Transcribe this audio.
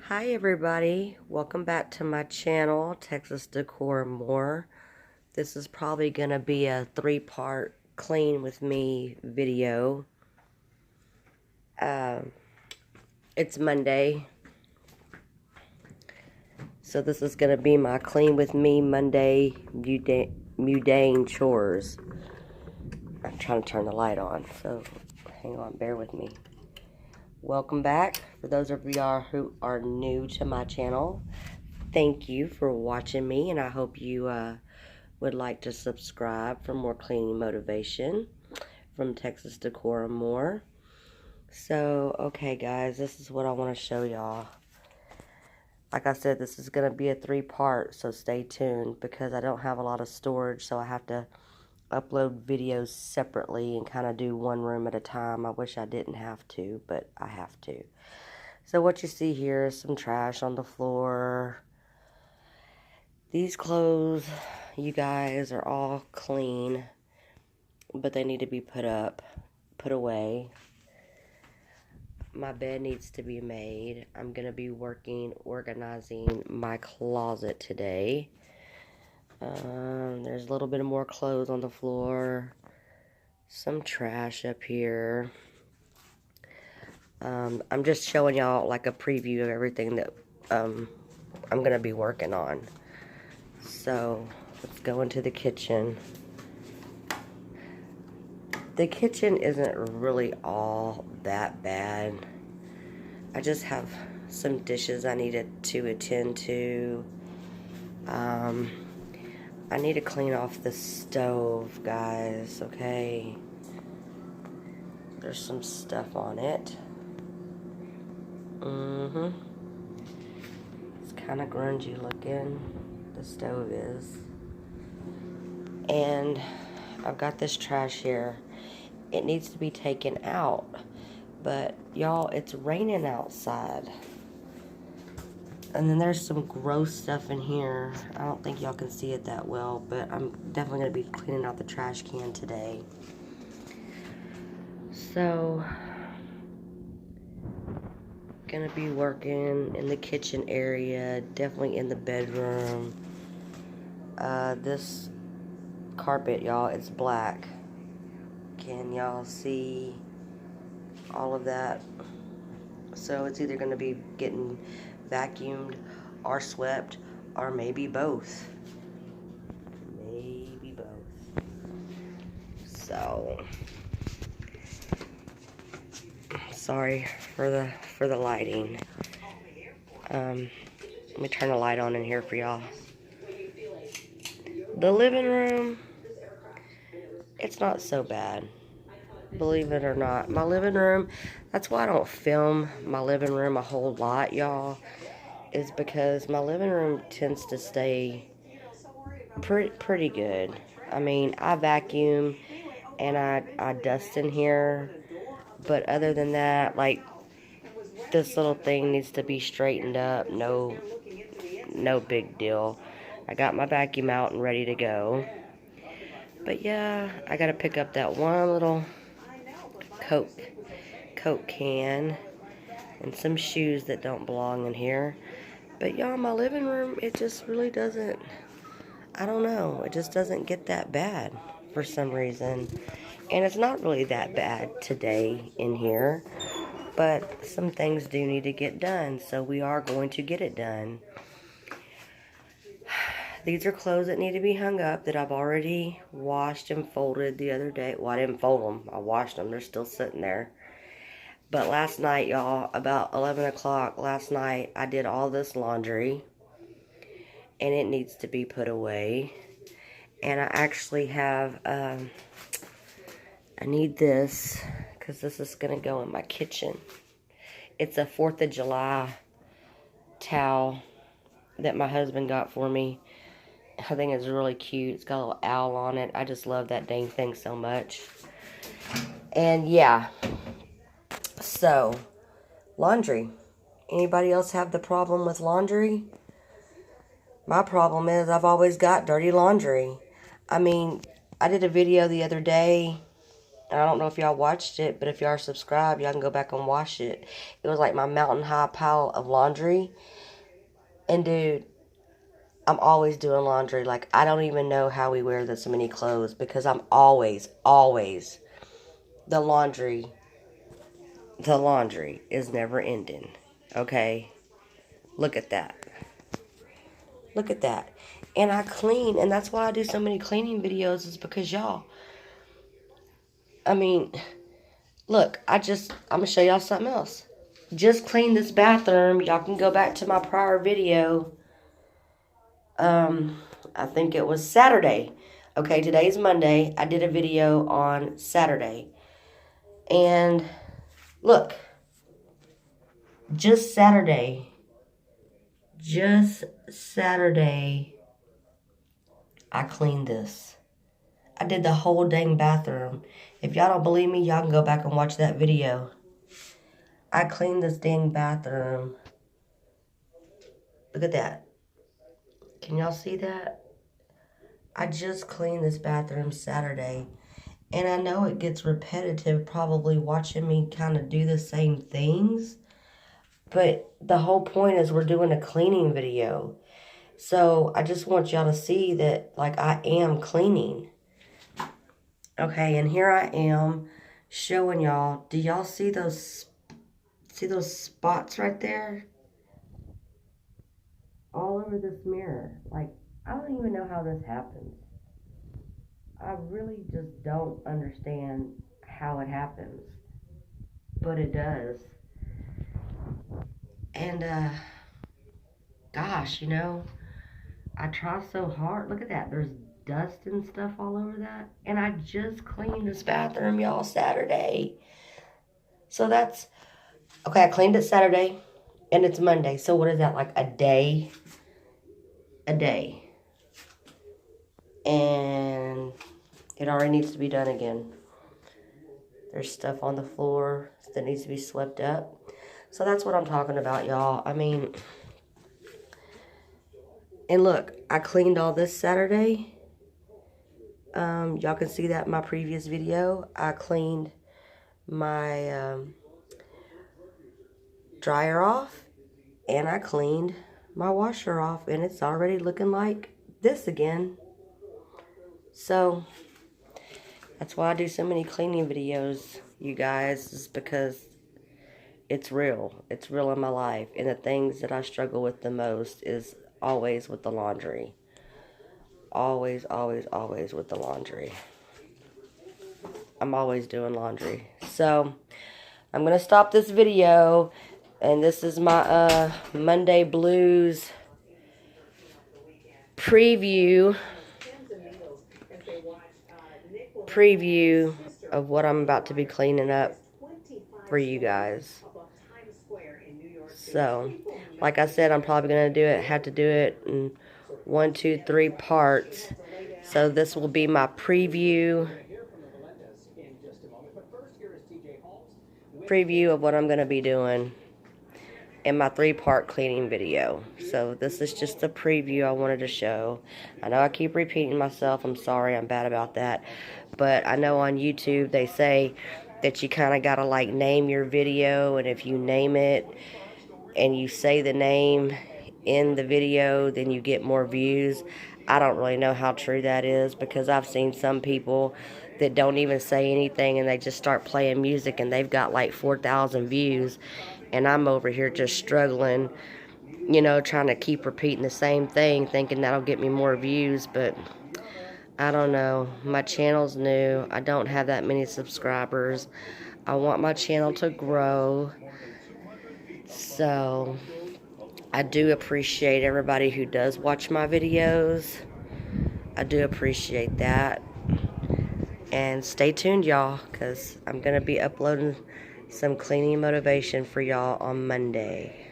Hi everybody, welcome back to my channel, Texas Decor and More. This is probably going to be a 3-part clean with me video. It's Monday, so this is going to be my clean with me Monday mundane chores. I'm trying to turn the light on, so hang on, bear with me. Welcome back. For those of y'all who are new to my channel, thank you for watching me, and I hope you would like to subscribe for more cleaning motivation from Texas Decor and More. So, okay guys, this is what I want to show y'all. Like I said, this is going to be a 3-part, so stay tuned because I don't have a lot of storage, so I have to upload videos separately and kind of do one room at a time. I wish I didn't have to, but I have to. So what you see here is some trash on the floor. These clothes, you guys, are all clean, but they need to be put away. My bed needs to be made. I'm going to be organizing my closet today. There's a little bit more clothes on the floor. Some trash up here. I'm just showing y'all like a preview of everything that I'm going to be working on. So, let's go into the kitchen. The kitchen isn't really all that bad. I just have some dishes I needed to attend to. I need to clean off the stove, guys, okay? There's some stuff on it. It's kind of grungy looking, the stove is. And I've got this trash here. It needs to be taken out. But, y'all, it's raining outside. And then there's some gross stuff in here. I don't think y'all can see it that well, but I'm definitely going to be cleaning out the trash can today. So, going to be working in the kitchen area, definitely in the bedroom. This carpet, y'all, it's black. Can y'all see all of that? So it's either going to be getting vacuumed or swept, or maybe both. Maybe both. So sorry for the lighting. Let me turn the light on in here for y'all. The living room, it's not so bad, believe it or not. My living room, that's why I don't film my living room a whole lot, y'all, is because my living room tends to stay pretty good. I mean, I vacuum and I dust in here, but other than that, like, this little thing needs to be straightened up. No big deal. I got my vacuum out and ready to go. But yeah, I gotta pick up that one little Coke can and some shoes that don't belong in here. But y'all, my living room, it just really doesn't, I don't know, it just doesn't get that bad for some reason. And it's not really that bad today in here, but some things do need to get done, so we are going to get it done. These are clothes that need to be hung up that I've already washed and folded the other day. Well, I didn't fold them. I washed them. They're still sitting there. But last night, y'all, about 11 o'clock last night, I did all this laundry. And it needs to be put away. And I actually have, I need this, because this is going to go in my kitchen. It's a 4th of July towel that my husband got for me. I think it's really cute. It's got a little owl on it. I just love that dang thing so much. And yeah. So, laundry. Anybody else have the problem with laundry? My problem is I've always got dirty laundry. I mean, I did a video the other day And I don't know if y'all watched it, but if y'all are subscribed, y'all can go back and watch it. It was like my mountain high pile of laundry. And dude, I'm always doing laundry. Like, I don't even know how we wear this many clothes because I'm always the laundry is never ending. Okay? Look at that. Look at that. And I clean, and that's why I do so many cleaning videos, is because y'all, I mean, look, I'm going to show y'all something else. Just cleaned this bathroom. Y'all can go back to my prior video. I think it was Saturday. Okay, today's Monday. I did a video on Saturday. And look, just Saturday, I cleaned this. I did the whole dang bathroom. If y'all don't believe me, y'all can go back and watch that video. I cleaned this dang bathroom. Look at that. Can y'all see that? I just cleaned this bathroom Saturday. And I know it gets repetitive probably watching me kind of do the same things. But the whole point is we're doing a cleaning video. So I just want y'all to see that, like, I am cleaning. Okay, and here I am showing y'all. Do y'all see those spots right there? All over this mirror. Like, I don't even know how this happens. I really just don't understand how it happens. But it does. And, gosh, you know, I try so hard. Look at that. There's dust and stuff all over that. And I just cleaned this bathroom, y'all, Saturday. So that's, okay, I cleaned it Saturday, and it's Monday. So what is that, like a day? A day. And it already needs to be done again. There's stuff on the floor that needs to be swept up. So that's what I'm talking about, y'all. I mean, and look, I cleaned all this Saturday. Y'all can see that in my previous video. I cleaned my dryer off, and I cleaned my washer off, and it's already looking like this again. So that's why I do so many cleaning videos, you guys, is because it's real. It's real in my life. And the things that I struggle with the most is always with the laundry. Always with the laundry. I'm always doing laundry. So I'm going to stop this video. And this is my Monday Blues preview of what I'm about to be cleaning up for you guys. So, like I said, I'm probably going to have to do it in 1, 2, 3 parts. So this will be my preview of what I'm going to be doing in my 3-part cleaning video. So this is just a preview I wanted to show. I know I keep repeating myself. I'm sorry. I'm bad about that. But I know on YouTube they say that you kind of got to like name your video, and if you name it and you say the name in the video, then you get more views. I don't really know how true that is, because I've seen some people that don't even say anything and they just start playing music and they've got like 4,000 views, and I'm over here just struggling, you know, trying to keep repeating the same thing, thinking that'll get me more views. But I don't know. My channel's new. I don't have that many subscribers. I want my channel to grow. So I do appreciate everybody who does watch my videos. I do appreciate that. And stay tuned, y'all, because I'm going to be uploading some cleaning motivation for y'all on Monday.